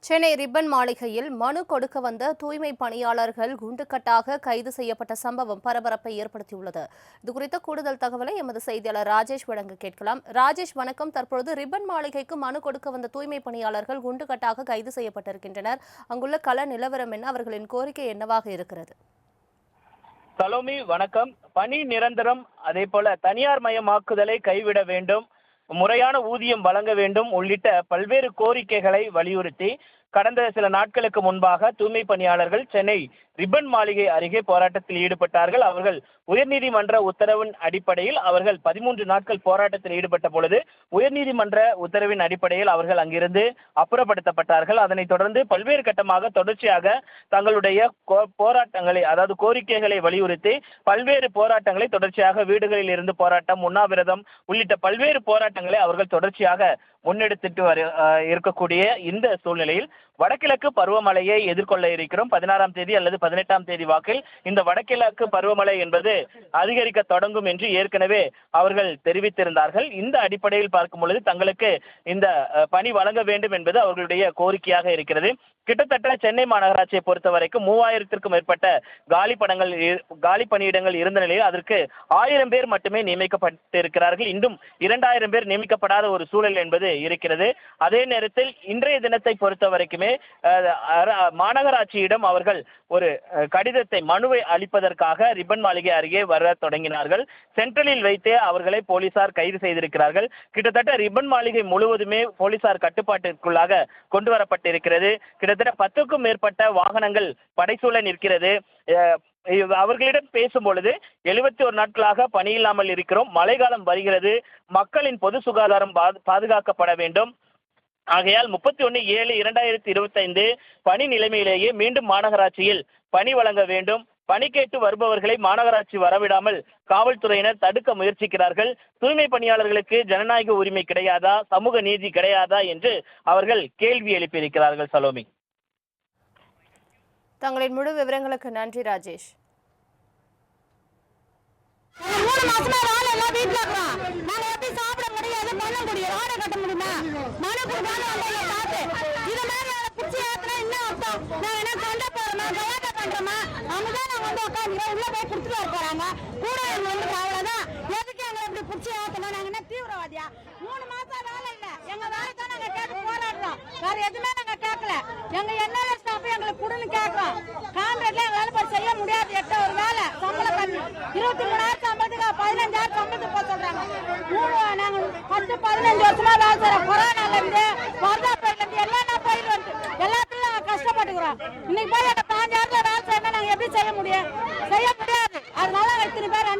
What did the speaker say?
Chennai ribbon மாளிகையில் மனு கொடுக்க வந்த தூய்மை பணியாளர்கள் குண்டுக்கட்டாக கைது செய்யப்பட்ட சம்பவம் பரபரப்பை ஏற்படுத்தியுள்ளது. இதுகுறித்த கூடுதல் தகவலை எமது செய்தியாளர் ராஜேஷ் வழங்க கேட்கலாம். ராஜேஷ், வணக்கம். தற்பொழுது ரிப்பன் மாளிகைக்கு மனு கொடுக்க வந்த தூய்மை பணியாளர்கள் குண்டுக்கட்டாக கைது செய்யப்பட்டிருக்கின்றனர். அங்குள்ள கள நிலவரம் என்ன? அவர்களின் கோரிக்கை என்னவாக இருக்கிறது? சலோமி, வணக்கம். பணி நிரந்தரம், அதே போல தனியார் மயமாக்குதலை கைவிட வேண்டும், முறையான ஊதியம் வழங்க வேண்டும் உள்ளிட்ட பல்வேறு கோரிக்கைகளை வலியுறுத்தி கடந்த சில நாட்களுக்கு முன்பாக தூய்மை பணியாளர்கள் சென்னை ரிப்பன் மாளிகை அருகே போராட்டத்தில் ஈடுபட்டார்கள். அவர்கள் உயர்நீதிமன்ற உத்தரவின் அடிப்படையில் அவர்கள் 13 நாட்கள் போராட்டத்தில் ஈடுபட்ட பொழுது உயர்நீதிமன்ற உத்தரவின் அடிப்படையில் அவர்கள் அங்கிருந்து அப்புறப்படுத்தப்பட்டார்கள். அதனைத் தொடர்ந்து பல்வேறு கட்டமாக தொடர்ச்சியாக தங்களுடைய போராட்டங்களை, அதாவது கோரிக்கைகளை வலியுறுத்தி பல்வேறு போராட்டங்களை தொடர்ச்சியாக வீடுகளில் இருந்து போராட்டம், உண்ணாவிரதம் உள்ளிட்ட பல்வேறு போராட்டங்களை அவர்கள் தொடர்ச்சியாக முன்னெடுத்துட்டு இருக்கக்கூடிய இந்த சூழ்நிலையில் வடகிழக்கு பருவமழையை எதிர்கொள்ள இருக்கிறோம். 16ஆம் தேதி அல்லது 18ஆம் தேதி வாக்கில் இந்த வடகிழக்கு பருவமழை என்பது அதிகரிக்க தொடங்கும் என்று ஏற்கனவே அவர்கள் தெரிவித்திருந்தார்கள். இந்த அடிப்படையில் பார்க்கும் பொழுது தங்களுக்கு இந்த பணி வழங்க வேண்டும் என்பது அவர்களுடைய கோரிக்கையாக இருக்கிறது. கிட்டத்தட்ட சென்னை மாநகராட்சியை பொறுத்த வரைக்கும் 3000த்திற்கும் மேற்பட்ட காலி பணியிடங்கள் இருந்த நிலையில் அதற்கு 1000 பேர் மட்டுமே நியமிக்கப்பட்டிருக்கிறார்கள். இன்னும் 2000 பேர் நியமிக்கப்படாத ஒரு சூழல் என்பது இருக்கிறது. அதே நேரத்தில் இன்றைய தினத்தை பொறுத்த வரைக்குமே மாநகராட்சியிடம் அவர்கள் ஒரு கடிதத்தை, மனுவை அளிப்பதற்காக ரிப்பன் மாளிகை அருகே வர தொடங்கினார்கள். சென்ட்ரலில் வைத்தே அவர்களை போலீசார் கைது செய்திருக்கிறார்கள். கிட்டத்தட்ட ரிப்பன் மாளிகை முழுவதுமே போலீசார் கட்டுப்பாட்டிற்குள்ளாக கொண்டு வரப்பட்டிருக்கிறது. கிட்டத்தட்ட 10க்கும் மேற்பட்ட வாகனங்கள் படைசூழ நிற்கிறது. அவர்களிடம் பேசும் பொழுது 71 நாட்களாக பணியில்லாமல் இருக்கிறோம், மழைக்காலம் வருகிறது, மக்களின் பொது சுகாதாரம் பாதுகாக்கப்பட வேண்டும், ஆகையால் 31/7/2025 பணி நிலைமையிலேயே மீண்டும் மாநகராட்சியில் பணி வழங்க வேண்டும், பணி கேட்டு வருபவர்களை மாநகராட்சி வரவிடாமல் காவல்துறையினர் தடுக்க முயற்சிக்கிறார்கள், தூய்மை பணியாளர்களுக்கு ஜனநாயக உரிமை கிடையாதா, சமூக நீதி கிடையாதா என்று அவர்கள் கேள்வி எழுப்பியிருக்கிறார்கள். சலோமி, தங்களின் முழு விவரங்களுக்கு நன்றி ராஜேஷ். 3 மாசமா வேலை எல்லாம் வீட்டுல இருக்கோம். நாங்க எப்படி சாப்பிட முடியாது, பண்ண முடியும், ஆடை கட்ட முடியுமா? மனு கொடுக்காம பார்த்து இது மாதிரி பிடிச்சி ஏற்றினா என்ன அர்த்தம்? நாங்க என்ன சண்டை போறோமா, கலாட்டா பண்றோமா? அவங்கதான் நாங்க உட்காந்துக்கிறோம், உள்ள போய் கொடுத்துட்டு வர போறாங்க கூட. எங்க அவ்வளவுதான். எதுக்கு எங்களை இப்படி பிடிச்சி ஏற்றணும்? நாங்க என்ன தீவிரவாதியா? 3 மாசம் வேலை இல்ல, எங்க வேலை தான் நாங்க கேட்டு போராடுறோம், வேற எதுவுமே நாங்க கேட்கல. எங்க என்எல்ஏ ஸ்டாஃப் எங்களுக்கு கொடுன்னு கேட்கறோம். கான்ட்ராக்ட்ல வேலை பார்த்து செய்ய முடியாது. 8 ஒரு வேலை சம்பளம் கம்மி, 23,000 சம்பளத்துக்கு 15,000 சம்பளத்துக்கு போக சொல்றாங்க. நாங்க 10-15 வருஷமா வேலை செய்யறோம். கொரோனால இருந்து, வருதா பயிர்ல இருந்து எல்லாம் பயிர் வந்து எல்லாத்துலயும் நாங்க கஷ்டப்பட்டுக்கிறோம். இன்னைக்கு போய் அந்த 5,000 வேலை செய்யணும், நாங்க எப்படி செய்ய முடியும்? செய்ய முடியாது. அதனால இத்தனை பேர்